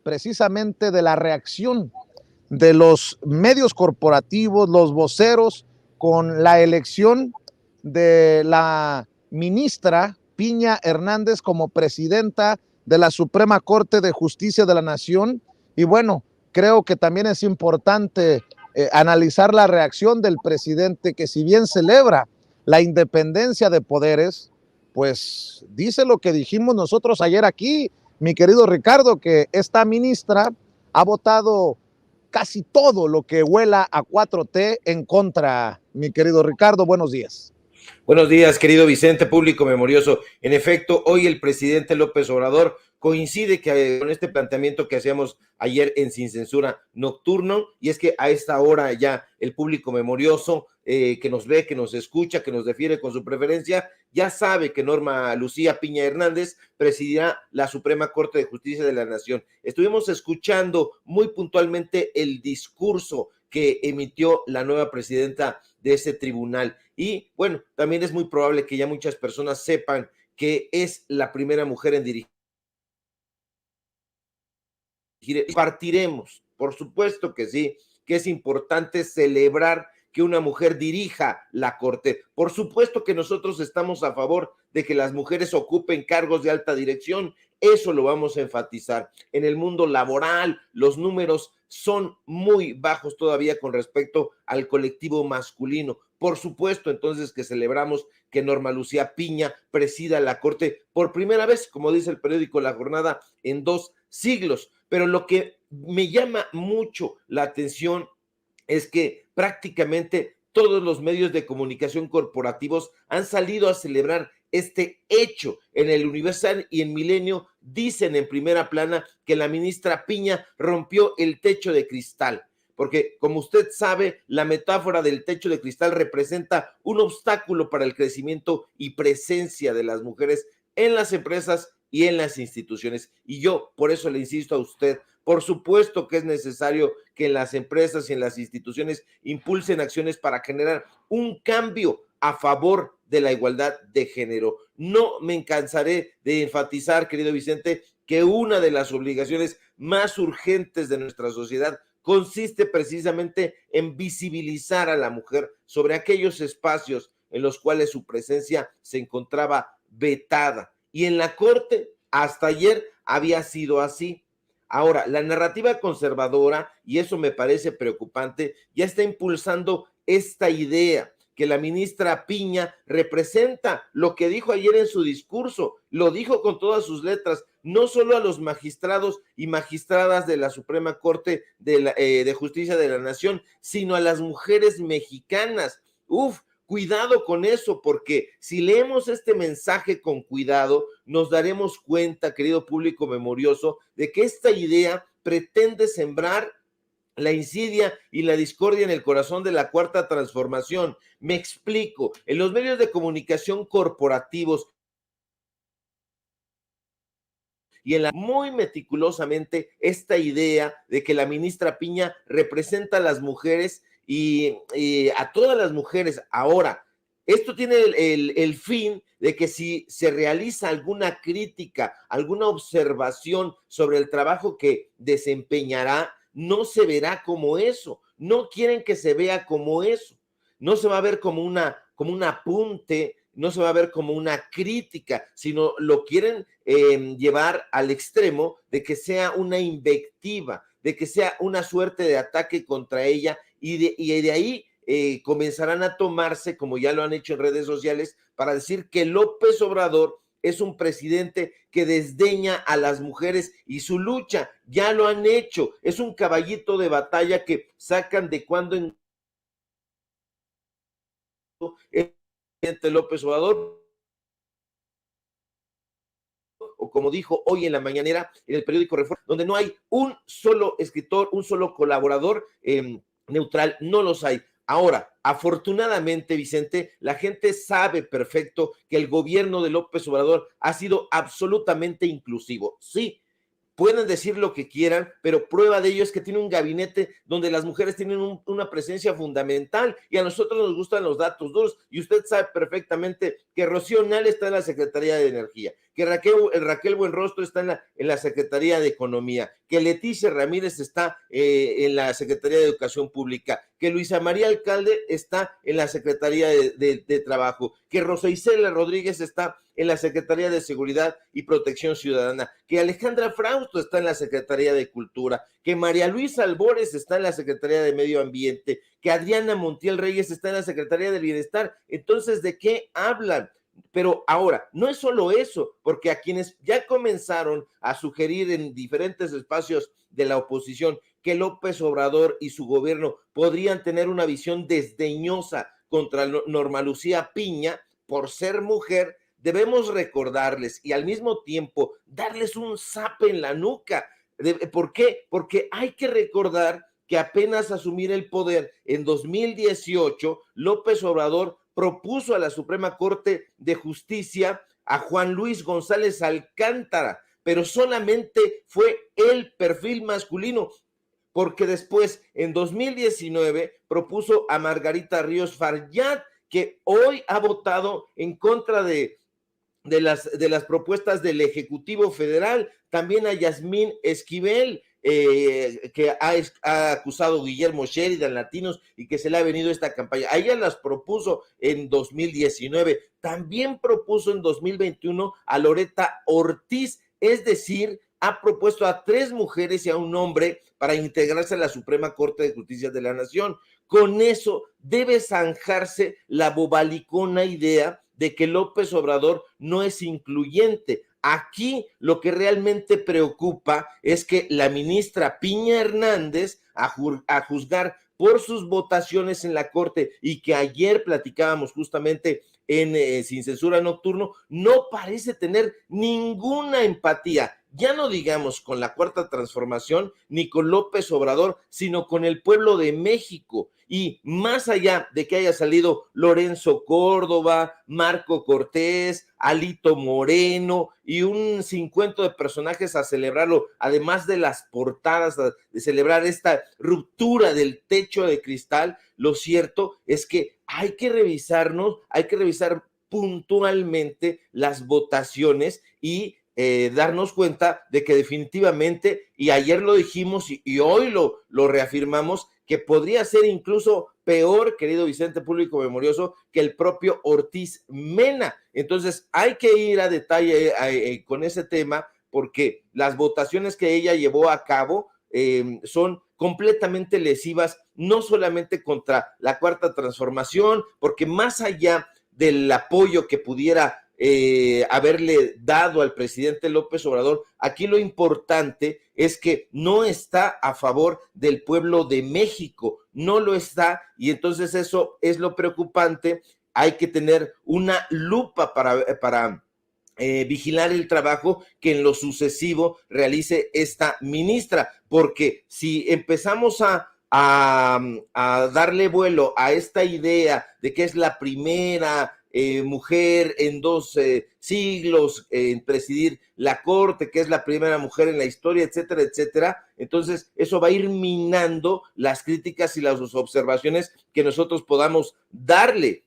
precisamente de la reacción de los medios corporativos, los voceros, con la elección de la ministra Piña Hernández como presidenta de la Suprema Corte de Justicia de la Nación. Y bueno, creo que también es importante analizar la reacción del presidente, que si bien celebra la independencia de poderes, pues dice lo que dijimos nosotros ayer aquí, mi querido Ricardo, que esta ministra ha votado casi todo lo que huela a 4T en contra. Mi querido Ricardo, buenos días. Buenos días, querido Vicente, público memorioso. En efecto, hoy el presidente López Obrador coincide con este planteamiento que hacíamos ayer en Sin Censura Nocturno, y es que a esta hora ya el público memorioso que nos ve, que nos escucha, que nos defiende con su preferencia, ya sabe que Norma Lucía Piña Hernández presidirá la Suprema Corte de Justicia de la Nación. Estuvimos escuchando muy puntualmente el discurso que emitió la nueva presidenta de ese tribunal. Y bueno, también es muy probable que ya muchas personas sepan que es la primera mujer en dirigir. Partiremos, por supuesto que sí, que es importante celebrar que una mujer dirija la Corte. Por supuesto que nosotros estamos a favor de que las mujeres ocupen cargos de alta dirección. Eso lo vamos a enfatizar. En el mundo laboral, los números son muy bajos todavía con respecto al colectivo masculino. Por supuesto, entonces, que celebramos que Norma Lucía Piña presida la Corte por primera vez, como dice el periódico La Jornada, en 2 siglos. Pero lo que me llama mucho la atención es que prácticamente todos los medios de comunicación corporativos han salido a celebrar este hecho. En el Universal y en Milenio dicen en primera plana que la ministra Piña rompió el techo de cristal, porque como usted sabe, la metáfora del techo de cristal representa un obstáculo para el crecimiento y presencia de las mujeres en las empresas y en las instituciones. Y yo por eso le insisto a usted, por supuesto que es necesario que en las empresas y en las instituciones impulsen acciones para generar un cambio a favor de la igualdad de género. No me cansaré de enfatizar, querido Vicente, que una de las obligaciones más urgentes de nuestra sociedad consiste precisamente en visibilizar a la mujer sobre aquellos espacios en los cuales su presencia se encontraba vetada. Y en la Corte, hasta ayer, había sido así. Ahora, la narrativa conservadora, y eso me parece preocupante, ya está impulsando esta idea que la ministra Piña representa lo que dijo ayer en su discurso, lo dijo con todas sus letras, no solo a los magistrados y magistradas de la Suprema Corte de Justicia de la Nación, sino a las mujeres mexicanas. Cuidado con eso, porque si leemos este mensaje con cuidado, nos daremos cuenta, querido público memorioso, de que esta idea pretende sembrar la insidia y la discordia en el corazón de la cuarta transformación. Me explico, en los medios de comunicación corporativos y en la muy meticulosamente esta idea de que la ministra Piña representa a las mujeres y a todas las mujeres. Ahora, esto tiene el fin de que si se realiza alguna crítica, alguna observación sobre el trabajo que desempeñará, no se verá como eso. No quieren que se vea como eso. No se va a ver como un apunte, no se va a ver como una crítica, sino lo quieren llevar al extremo de que sea una invectiva, de que sea una suerte de ataque contra ella, y de ahí comenzarán a tomarse, como ya lo han hecho en redes sociales, para decir que López Obrador es un presidente que desdeña a las mujeres y su lucha. Ya lo han hecho, es un caballito de batalla que sacan de cuando en el presidente López Obrador, o como dijo hoy en la mañanera en el periódico Reforma, donde no hay un solo escritor, un solo colaborador neutral, no los hay. Ahora, afortunadamente, Vicente, la gente sabe perfecto que el gobierno de López Obrador ha sido absolutamente inclusivo. Sí, pueden decir lo que quieran, pero prueba de ello es que tiene un gabinete donde las mujeres tienen una presencia fundamental, y a nosotros nos gustan los datos duros, y usted sabe perfectamente que Rocío Nale está en la Secretaría de Energía, que Raquel Buenrostro está en la Secretaría de Economía, que Leticia Ramírez está en la Secretaría de Educación Pública, que Luisa María Alcalde está en la Secretaría de Trabajo, que Rosa Isela Rodríguez está en la Secretaría de Seguridad y Protección Ciudadana, que Alejandra Frausto está en la Secretaría de Cultura, que María Luisa Albores está en la Secretaría de Medio Ambiente, que Adriana Montiel Reyes está en la Secretaría del Bienestar. Entonces, ¿de qué hablan? Pero ahora, no es solo eso, porque a quienes ya comenzaron a sugerir en diferentes espacios de la oposición que López Obrador y su gobierno podrían tener una visión desdeñosa contra Norma Lucía Piña por ser mujer, debemos recordarles y al mismo tiempo darles un zape en la nuca. ¿Por qué? Porque hay que recordar que apenas asumir el poder en 2018, López Obrador propuso a la Suprema Corte de Justicia a Juan Luis González Alcántara, pero solamente fue el perfil masculino, porque después, en 2019, propuso a Margarita Ríos Farjat, que hoy ha votado en contra de las propuestas del Ejecutivo Federal, también a Yasmín Esquivel, que ha acusado Guillermo Sheridan, Latinos, y que se le ha venido esta campaña. A ella las propuso en 2019, también propuso en 2021 a Loreta Ortiz, es decir, ha propuesto a 3 mujeres y a un hombre para integrarse a la Suprema Corte de Justicia de la Nación. Con eso debe zanjarse la bobalicona idea de que López Obrador no es incluyente. Aquí lo que realmente preocupa es que la ministra Piña Hernández, a juzgar por sus votaciones en la Corte, y que ayer platicábamos justamente en Sin Censura Nocturno, no parece tener ninguna empatía, ya no digamos con la Cuarta Transformación ni con López Obrador, sino con el pueblo de México. Y más allá de que haya salido Lorenzo Córdoba, Marco Cortés, Alito Moreno y un 50 de personajes a celebrarlo, además de las portadas, de celebrar esta ruptura del techo de cristal, lo cierto es que hay que revisar puntualmente las votaciones y darnos cuenta de que definitivamente, y ayer lo dijimos y hoy lo reafirmamos, que podría ser incluso peor, querido Vicente Público Memorioso, que el propio Ortiz Mena. Entonces hay que ir a detalle con ese tema, porque las votaciones que ella llevó a cabo son completamente lesivas, no solamente contra la Cuarta Transformación, porque más allá del apoyo que pudiera haberle dado al presidente López Obrador, aquí lo importante es que no está a favor del pueblo de México, no lo está, y entonces eso es lo preocupante. Hay que tener una lupa para vigilar el trabajo que en lo sucesivo realice esta ministra, porque si empezamos a darle vuelo a esta idea de que es la primera mujer en 2 siglos en presidir la Corte, que es la primera mujer en la historia, etcétera, etcétera, entonces eso va a ir minando las críticas y las observaciones que nosotros podamos darle.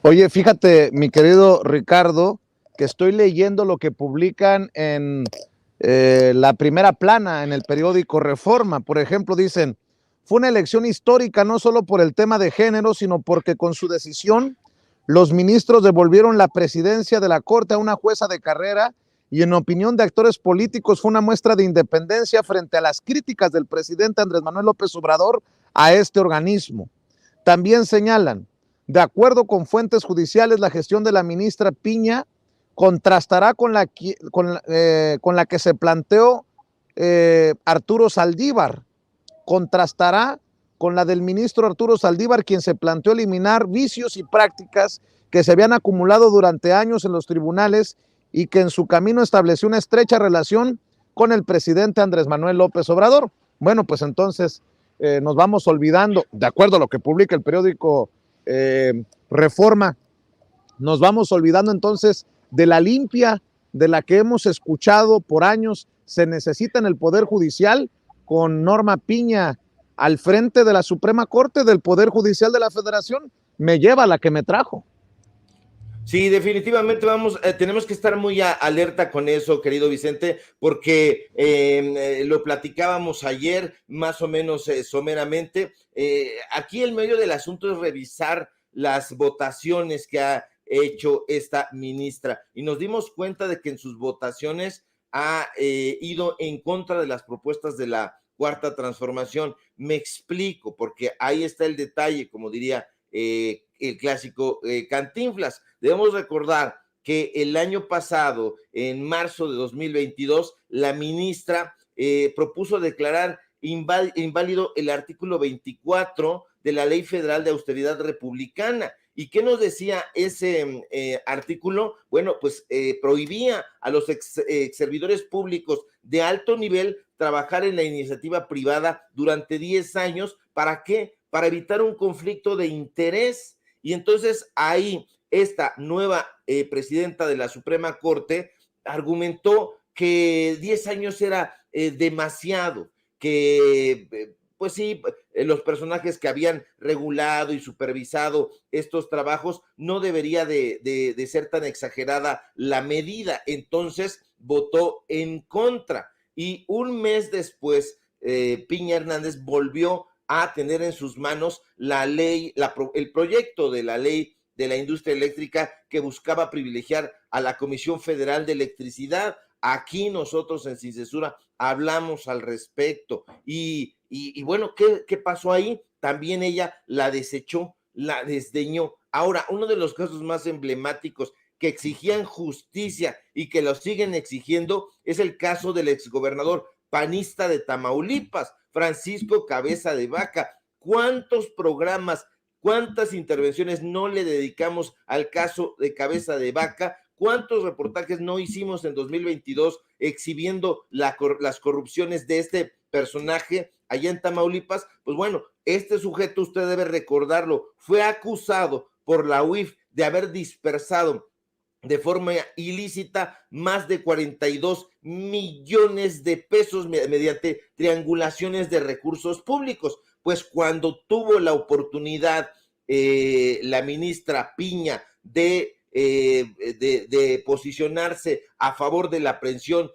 Oye, fíjate, mi querido Ricardo, que estoy leyendo lo que publican en la primera plana en el periódico Reforma. Por ejemplo, dicen: fue una elección histórica no solo por el tema de género, sino porque con su decisión los ministros devolvieron la presidencia de la Corte a una jueza de carrera, y en opinión de actores políticos fue una muestra de independencia frente a las críticas del presidente Andrés Manuel López Obrador a este organismo. También señalan: de acuerdo con fuentes judiciales, la gestión de la ministra Piña contrastará con la que se planteó Arturo Saldívar, contrastará con la del ministro Arturo Saldívar, quien se planteó eliminar vicios y prácticas que se habían acumulado durante años en los tribunales y que en su camino estableció una estrecha relación con el presidente Andrés Manuel López Obrador. Bueno, pues entonces nos vamos olvidando, de acuerdo a lo que publica el periódico Reforma, nos vamos olvidando entonces de la limpia de la que hemos escuchado por años se necesita en el Poder Judicial, con Norma Piña al frente de la Suprema Corte del Poder Judicial de la Federación, me lleva a la que me trajo. Sí, definitivamente tenemos que estar muy alerta con eso, querido Vicente, porque lo platicábamos ayer más o menos someramente. Aquí el medio del asunto es revisar las votaciones que ha hecho esta ministra y nos dimos cuenta de que en sus votaciones ha ido en contra de las propuestas de la Cuarta Transformación. Me explico, porque ahí está el detalle, como diría el clásico Cantinflas. Debemos recordar que el año pasado, en marzo de 2022, la ministra propuso declarar inválido el artículo 24 de la Ley Federal de Austeridad Republicana. ¿Y qué nos decía ese artículo? Bueno, pues prohibía a los ex servidores públicos de alto nivel trabajar en la iniciativa privada durante 10 años. ¿Para qué? Para evitar un conflicto de interés. Y entonces ahí esta nueva presidenta de la Suprema Corte argumentó que 10 años era demasiado, que pues sí, los personajes que habían regulado y supervisado estos trabajos, no debería de ser tan exagerada la medida. Entonces votó en contra. Y un mes después, Piña Hernández volvió a tener en sus manos la ley, el proyecto de la ley de la industria eléctrica que buscaba privilegiar a la Comisión Federal de Electricidad. Aquí nosotros en Sin Censura hablamos al respecto y bueno, ¿qué pasó ahí? También ella la desechó, la desdeñó. Ahora, uno de los casos más emblemáticos que exigían justicia y que lo siguen exigiendo es el caso del exgobernador panista de Tamaulipas, Francisco Cabeza de Vaca. ¿Cuántos programas, cuántas intervenciones no le dedicamos al caso de Cabeza de Vaca? ¿Cuántos reportajes no hicimos en 2022 exhibiendo las corrupciones de este personaje allá en Tamaulipas? Pues bueno, este sujeto, usted debe recordarlo, fue acusado por la UIF de haber dispersado de forma ilícita más de 42 millones de pesos mediante triangulaciones de recursos públicos. Pues cuando tuvo la oportunidad la ministra Piña de posicionarse a favor de la aprehensión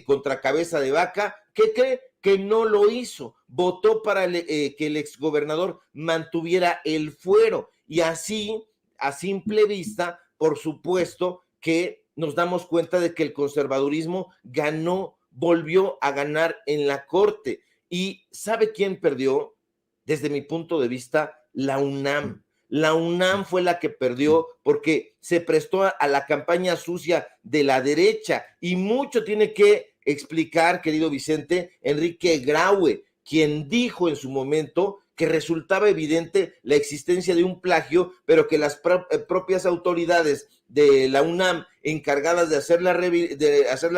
contra Cabeza de Vaca, ¿qué cree? Que no lo hizo, votó para que el exgobernador mantuviera el fuero y así, a simple vista, por supuesto que nos damos cuenta de que el conservadurismo ganó, volvió a ganar en la Corte. ¿Y sabe quién perdió? Desde mi punto de vista, la UNAM. La UNAM fue la que perdió porque se prestó a la campaña sucia de la derecha y mucho tiene que explicar, querido Vicente, Enrique Graue, quien dijo en su momento que resultaba evidente la existencia de un plagio, pero que las propias autoridades de la UNAM encargadas de hacer la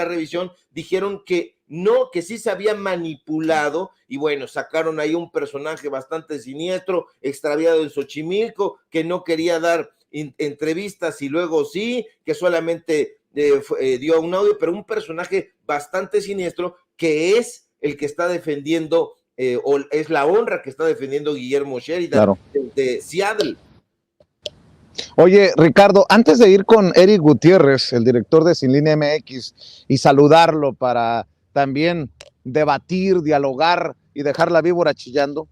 revisión dijeron que no, que sí se había manipulado y bueno, sacaron ahí un personaje bastante siniestro, extraviado en Xochimilco, que no quería dar entrevistas y luego sí, que solamente dio un audio, pero un personaje bastante siniestro que es el que está defendiendo o es la honra que está defendiendo Guillermo Sheridan, claro, de Seattle. Oye, Ricardo, antes de ir con Eric Gutiérrez, el director de Sin Línea MX, y saludarlo para también debatir, dialogar y dejar la víbora chillando,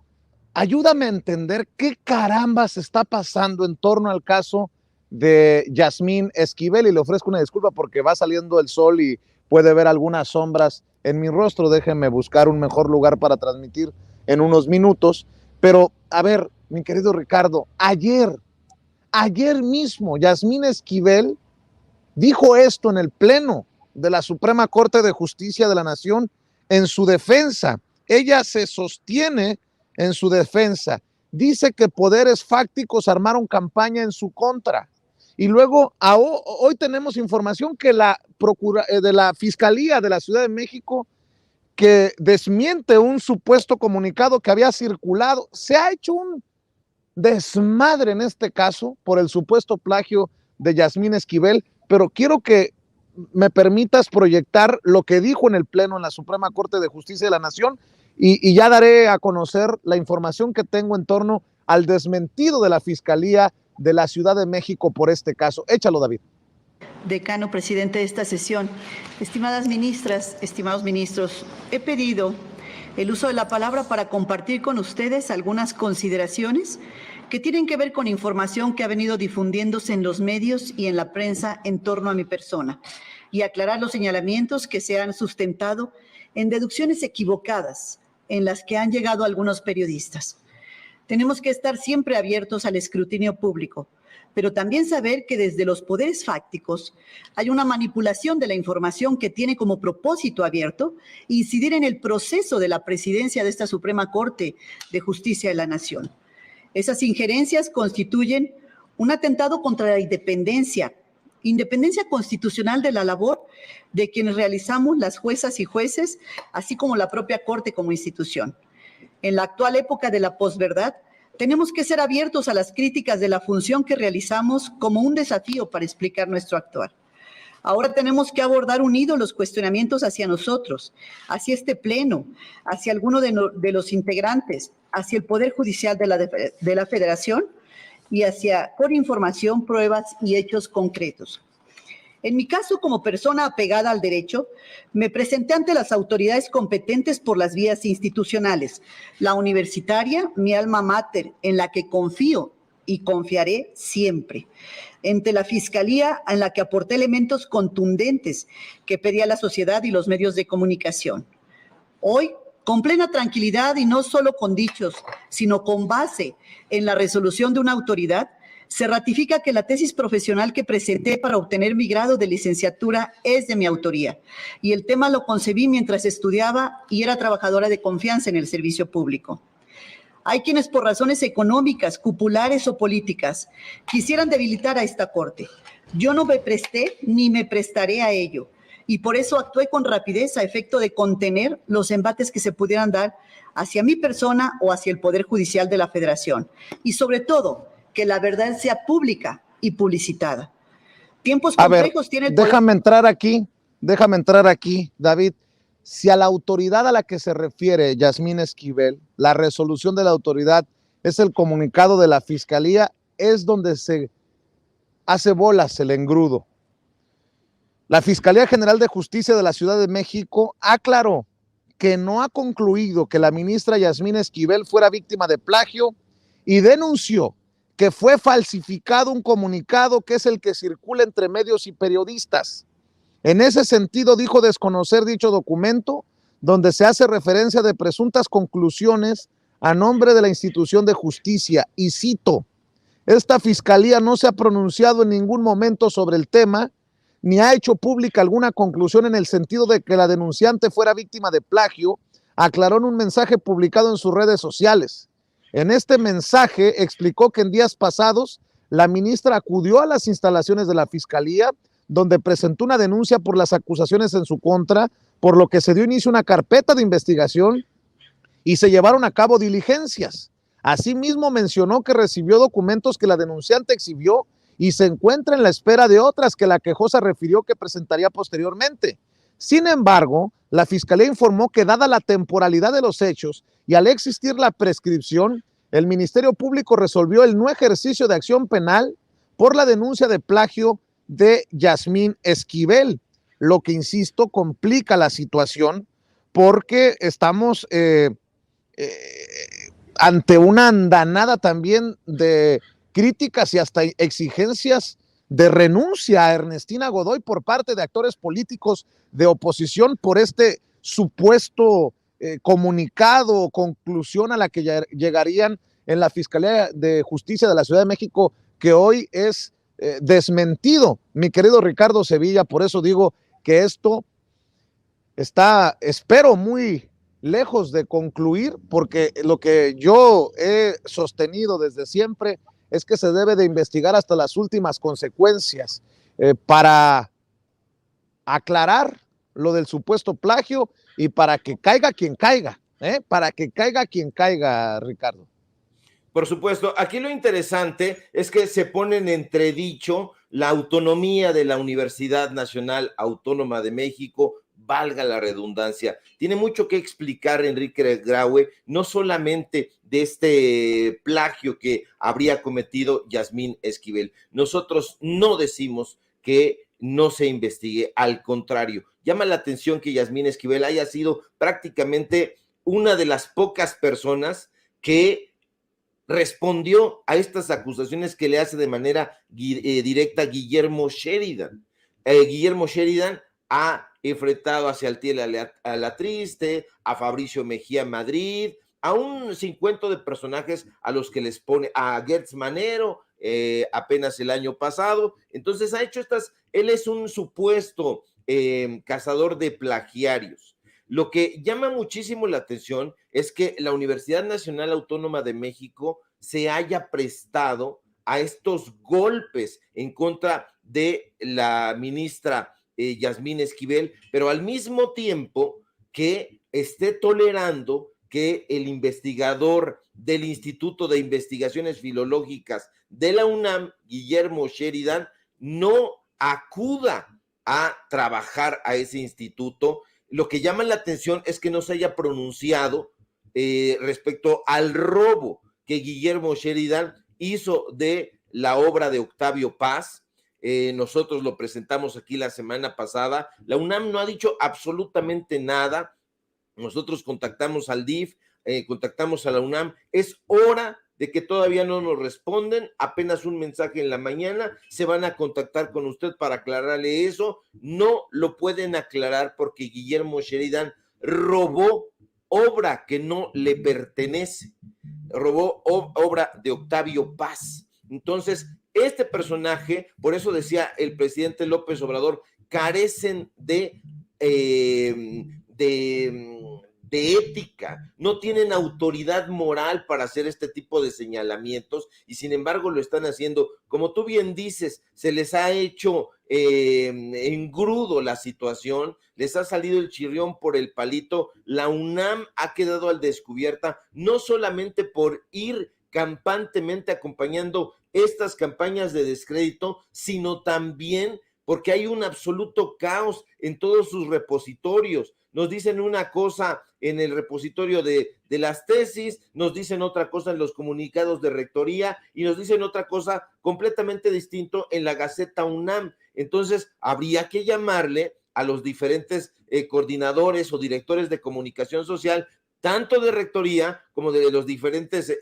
ayúdame a entender qué carambas está pasando en torno al caso de Yasmín Esquivel, y le ofrezco una disculpa porque va saliendo el sol y puede ver algunas sombras en mi rostro. Déjenme buscar un mejor lugar para transmitir en unos minutos. Pero, a ver, mi querido Ricardo, ayer mismo Yasmín Esquivel dijo esto en el Pleno de la Suprema Corte de Justicia de la Nación en su defensa. Ella se sostiene en su defensa. Dice que poderes fácticos armaron campaña en su contra. Y luego, hoy tenemos información que de la Fiscalía de la Ciudad de México que desmiente un supuesto comunicado que había circulado. Se ha hecho un desmadre en este caso por el supuesto plagio de Yasmín Esquivel, pero quiero que me permitas proyectar lo que dijo en el Pleno en la Suprema Corte de Justicia de la Nación y ya daré a conocer la información que tengo en torno al desmentido de la Fiscalía de la Ciudad de México por este caso. Échalo, David. Decano, presidente de esta sesión, estimadas ministras, estimados ministros, he pedido el uso de la palabra para compartir con ustedes algunas consideraciones que tienen que ver con información que ha venido difundiéndose en los medios y en la prensa en torno a mi persona y aclarar los señalamientos que se han sustentado en deducciones equivocadas en las que han llegado algunos periodistas. Tenemos que estar siempre abiertos al escrutinio público, pero también saber que desde los poderes fácticos hay una manipulación de la información que tiene como propósito abierto incidir en el proceso de la presidencia de esta Suprema Corte de Justicia de la Nación. Esas injerencias constituyen un atentado contra la independencia constitucional de la labor de quienes realizamos las juezas y jueces, así como la propia Corte como institución. En la actual época de la posverdad, tenemos que ser abiertos a las críticas de la función que realizamos como un desafío para explicar nuestro actuar. Ahora tenemos que abordar unidos los cuestionamientos hacia nosotros, hacia este pleno, hacia alguno de los integrantes, hacia el Poder Judicial de la Federación y hacia, por información, pruebas y hechos concretos. En mi caso, como persona apegada al derecho, me presenté ante las autoridades competentes por las vías institucionales, la universitaria, mi alma mater, en la que confío y confiaré siempre, ante la Fiscalía, en la que aporté elementos contundentes que pedía la sociedad y los medios de comunicación. Hoy, con plena tranquilidad y no solo con dichos, sino con base en la resolución de una autoridad, se ratifica que la tesis profesional que presenté para obtener mi grado de licenciatura es de mi autoría y el tema lo concebí mientras estudiaba y era trabajadora de confianza en el servicio público. Hay quienes por razones económicas, cupulares o políticas quisieran debilitar a esta Corte. Yo no me presté ni me prestaré a ello y por eso actué con rapidez a efecto de contener los embates que se pudieran dar hacia mi persona o hacia el Poder Judicial de la Federación y sobre todo que la verdad sea pública y publicitada. Tiempos complejos tiene el poder. Déjame entrar aquí, David. Si a la autoridad a la que se refiere Yasmín Esquivel, la resolución de la autoridad es el comunicado de la Fiscalía, es donde se hace bolas el engrudo. La Fiscalía General de Justicia de la Ciudad de México aclaró que no ha concluido que la ministra Yasmín Esquivel fuera víctima de plagio y denunció que fue falsificado un comunicado que es el que circula entre medios y periodistas. En ese sentido, dijo desconocer dicho documento, donde se hace referencia de presuntas conclusiones a nombre de la institución de justicia. Y cito, esta fiscalía no se ha pronunciado en ningún momento sobre el tema, ni ha hecho pública alguna conclusión en el sentido de que la denunciante fuera víctima de plagio, aclaró en un mensaje publicado en sus redes sociales. En este mensaje explicó que en días pasados la ministra acudió a las instalaciones de la Fiscalía, donde presentó una denuncia por las acusaciones en su contra, por lo que se dio inicio a una carpeta de investigación y se llevaron a cabo diligencias. Asimismo, mencionó que recibió documentos que la denunciante exhibió y se encuentra en la espera de otras que la quejosa refirió que presentaría posteriormente. Sin embargo, la Fiscalía informó que dada la temporalidad de los hechos y al existir la prescripción, el Ministerio Público resolvió el no ejercicio de acción penal por la denuncia de plagio de Yasmín Esquivel, lo que, insisto, complica la situación porque estamos ante una andanada también de críticas y hasta exigencias de renuncia a Ernestina Godoy por parte de actores políticos de oposición por este supuesto comunicado o conclusión a la que llegarían en la Fiscalía de Justicia de la Ciudad de México, que hoy es desmentido, mi querido Ricardo Sevilla. Por eso digo que esto está, espero, muy lejos de concluir, porque lo que yo he sostenido desde siempre es que se debe de investigar hasta las últimas consecuencias para aclarar lo del supuesto plagio y para que caiga quien caiga, para que caiga quien caiga, Ricardo. Por supuesto, aquí lo interesante es que se pone en entredicho la autonomía de la Universidad Nacional Autónoma de México, valga la redundancia. Tiene mucho que explicar Enrique Graue, no solamente de este plagio que habría cometido Yasmín Esquivel. Nosotros no decimos que no se investigue, al contrario, llama la atención que Yasmín Esquivel haya sido prácticamente una de las pocas personas que respondió a estas acusaciones que le hace de manera directa Guillermo Sheridan. Guillermo Sheridan ha enfrentado hacia Altiel a la Triste, a Fabricio Mejía Madrid, a un cincuento de personajes a los que les pone, a Gertz Manero, apenas el año pasado. Entonces ha hecho él es un supuesto cazador de plagiarios. Lo que llama muchísimo la atención es que la Universidad Nacional Autónoma de México se haya prestado a estos golpes en contra de la ministra Yasmín Esquivel, pero al mismo tiempo que esté tolerando que el investigador del Instituto de Investigaciones Filológicas de la UNAM, Guillermo Sheridan, no acuda a trabajar a ese instituto. Lo que llama la atención es que no se haya pronunciado respecto al robo que Guillermo Sheridan hizo de la obra de Octavio Paz. Nosotros lo presentamos aquí la semana pasada. La UNAM no ha dicho absolutamente nada. Nosotros contactamos al DIF, contactamos a la UNAM. Es hora de que todavía no nos responden, apenas un mensaje en la mañana, se van a contactar con usted para aclararle eso. No lo pueden aclarar porque Guillermo Sheridan robó obra que no le pertenece, robó obra de Octavio Paz. Entonces, este personaje, por eso decía el presidente López Obrador, carecen de ética, no tienen autoridad moral para hacer este tipo de señalamientos y sin embargo lo están haciendo. Como tú bien dices, se les ha hecho engrudo la situación, les ha salido el chirrión por el palito. La UNAM ha quedado al descubierta, no solamente por ir campantemente acompañando estas campañas de descrédito, sino también porque hay un absoluto caos en todos sus repositorios. Nos dicen una cosa en el repositorio de las tesis, nos dicen otra cosa en los comunicados de rectoría y nos dicen otra cosa completamente distinto en la Gaceta UNAM. Entonces, habría que llamarle a los diferentes coordinadores o directores de comunicación social, tanto de rectoría como de los diferentes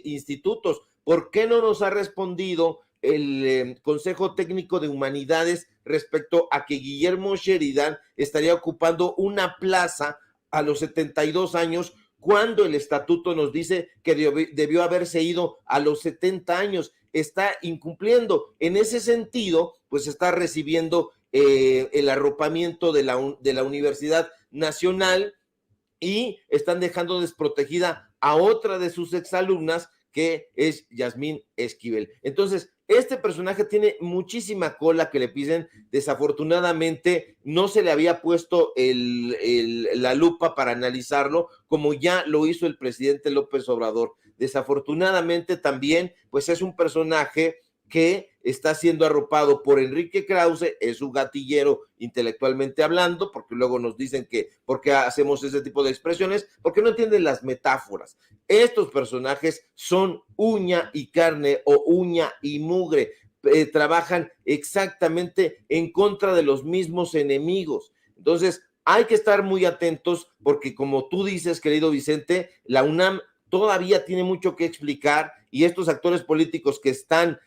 institutos. ¿Por qué no nos ha respondido el Consejo Técnico de Humanidades respecto a que Guillermo Sheridan estaría ocupando una plaza a los 72 años cuando el estatuto nos dice que debió haberse ido a los 70 años? Está incumpliendo. En ese sentido, pues está recibiendo el arropamiento de la Universidad Nacional y están dejando desprotegida a otra de sus exalumnas, que es Yasmín Esquivel. Entonces, este personaje tiene muchísima cola que le pisen. Desafortunadamente, no se le había puesto la lupa para analizarlo, como ya lo hizo el presidente López Obrador. Desafortunadamente también, pues es un personaje que está siendo arropado por Enrique Krause, es su gatillero intelectualmente hablando, porque luego nos dicen que ¿por qué hacemos ese tipo de expresiones? Porque no entienden las metáforas. Estos personajes son uña y carne o uña y mugre, trabajan exactamente en contra de los mismos enemigos. Entonces, hay que estar muy atentos porque, como tú dices, querido Vicente, la UNAM todavía tiene mucho que explicar y estos actores políticos que están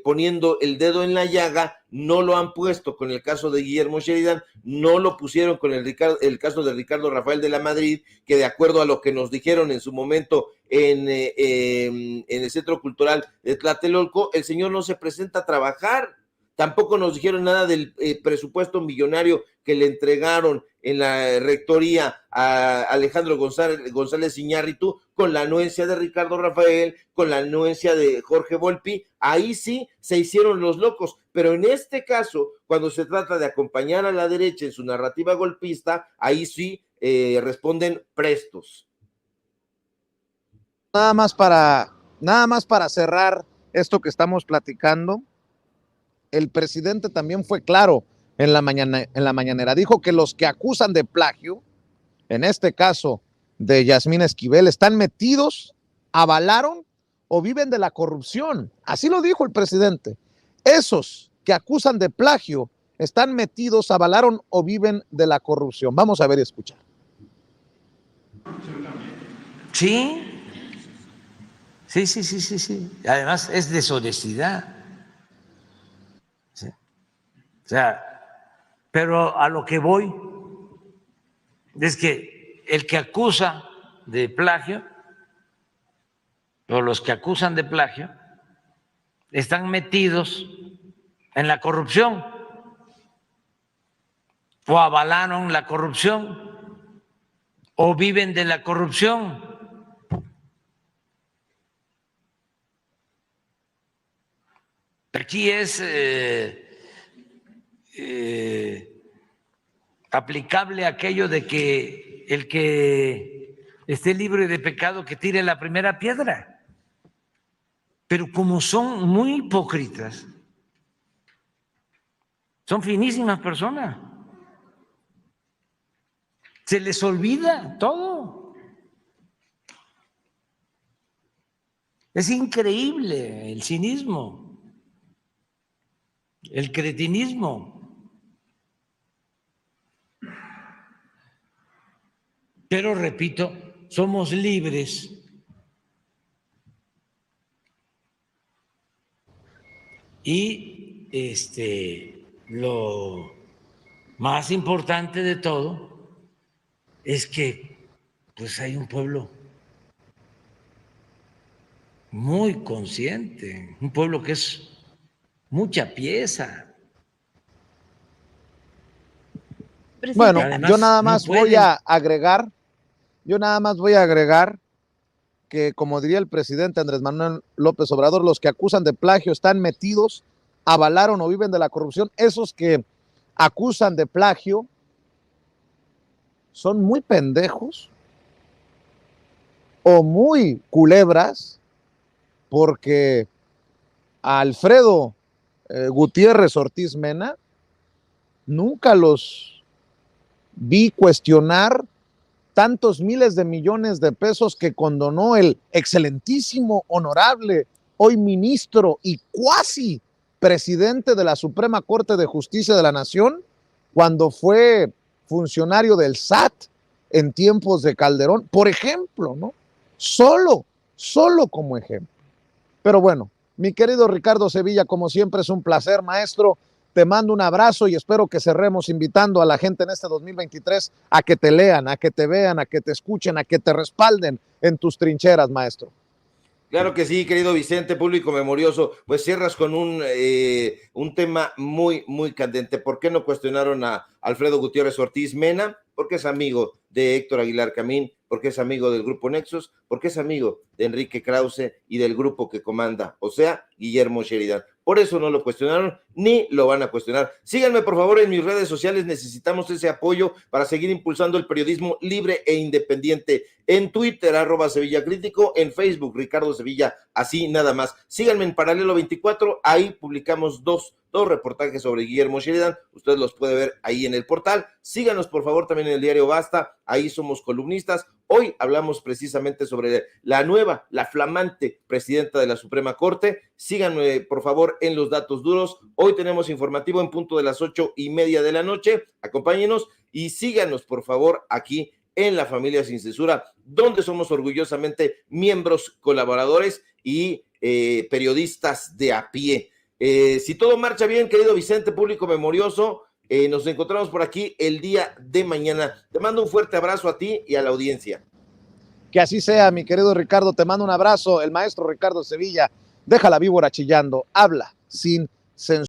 poniendo el dedo en la llaga no lo han puesto con el caso de Guillermo Sheridan, no lo pusieron con el caso de Ricardo Rafael de la Madrid, que de acuerdo a lo que nos dijeron en su momento en el Centro Cultural de Tlatelolco, el señor no se presenta a trabajar. Tampoco nos dijeron nada del presupuesto millonario que le entregaron en la rectoría a Alejandro González Iñárritu, con la anuencia de Ricardo Rafael, con la anuencia de Jorge Volpi. Ahí sí se hicieron los locos, pero en este caso, cuando se trata de acompañar a la derecha en su narrativa golpista, ahí sí responden prestos. Nada más para cerrar esto que estamos platicando. el presidente también fue claro en la mañanera. Dijo que los que acusan de plagio, en este caso de Yasmín Esquivel, están metidos, avalaron o viven de la corrupción. Así lo dijo el presidente. Esos que acusan de plagio están metidos, avalaron o viven de la corrupción. Vamos a ver y escuchar. Sí. Además es deshonestidad. Sí. O sea, pero a lo que voy es que el que acusa de plagio o los que acusan de plagio están metidos en la corrupción o avalaron la corrupción o viven de la corrupción. Aquí es aplicable aquello de que el que esté libre de pecado que tire la primera piedra. Pero como son muy hipócritas, son finísimas personas, se les olvida todo. Es increíble el cinismo, el cretinismo. Pero repito, somos libres. Y lo más importante de todo es que pues hay un pueblo muy consciente, un pueblo que es mucha pieza. Bueno, además, yo nada más no pueden... voy a agregar que, como diría el presidente Andrés Manuel López Obrador, los que acusan de plagio están metidos, avalaron o viven de la corrupción. Esos que acusan de plagio son muy pendejos o muy culebras, porque a Alfredo Gutiérrez Ortiz Mena nunca los vi cuestionar tantos miles de millones de pesos que condonó el excelentísimo, honorable, hoy ministro y cuasi presidente de la Suprema Corte de Justicia de la Nación, cuando fue funcionario del SAT en tiempos de Calderón, por ejemplo, ¿no? Solo como ejemplo. Pero bueno, mi querido Ricardo Sevilla, como siempre es un placer, maestro. Te mando un abrazo y espero que cerremos invitando a la gente en este 2023 a que te lean, a que te vean, a que te escuchen, a que te respalden en tus trincheras, maestro. Claro que sí, querido Vicente, público memorioso. Pues cierras con un tema muy, muy candente. ¿Por qué no cuestionaron a Alfredo Gutiérrez Ortiz Mena? Porque es amigo de Héctor Aguilar Camín, porque es amigo del Grupo Nexos, porque es amigo de Enrique Krause y del grupo que comanda, o sea, Guillermo Sheridan. Por eso no lo cuestionaron, ni lo van a cuestionar. Síganme, por favor, en mis redes sociales. Necesitamos ese apoyo para seguir impulsando el periodismo libre e independiente. En Twitter, @SevillaCrítico, en Facebook, Ricardo Sevilla, así nada más. Síganme en Paralelo 24, ahí publicamos dos reportajes sobre Guillermo Sheridan. Usted los puede ver ahí en el portal. Síganos, por favor, también en el diario Basta. Ahí somos columnistas. Hoy hablamos precisamente sobre la flamante presidenta de la Suprema Corte. Síganme, por favor, en los datos duros. Hoy tenemos informativo en punto de las 8:30 de la noche. Acompáñenos y síganos, por favor, aquí en La Familia Sin Censura, donde somos orgullosamente miembros, colaboradores y periodistas de a pie. Si todo marcha bien, querido Vicente, público memorioso, nos encontramos por aquí el día de mañana. Te mando un fuerte abrazo a ti y a la audiencia. Que así sea, mi querido Ricardo, te mando un abrazo. El maestro Ricardo Sevilla, deja la víbora chillando, habla sin censura.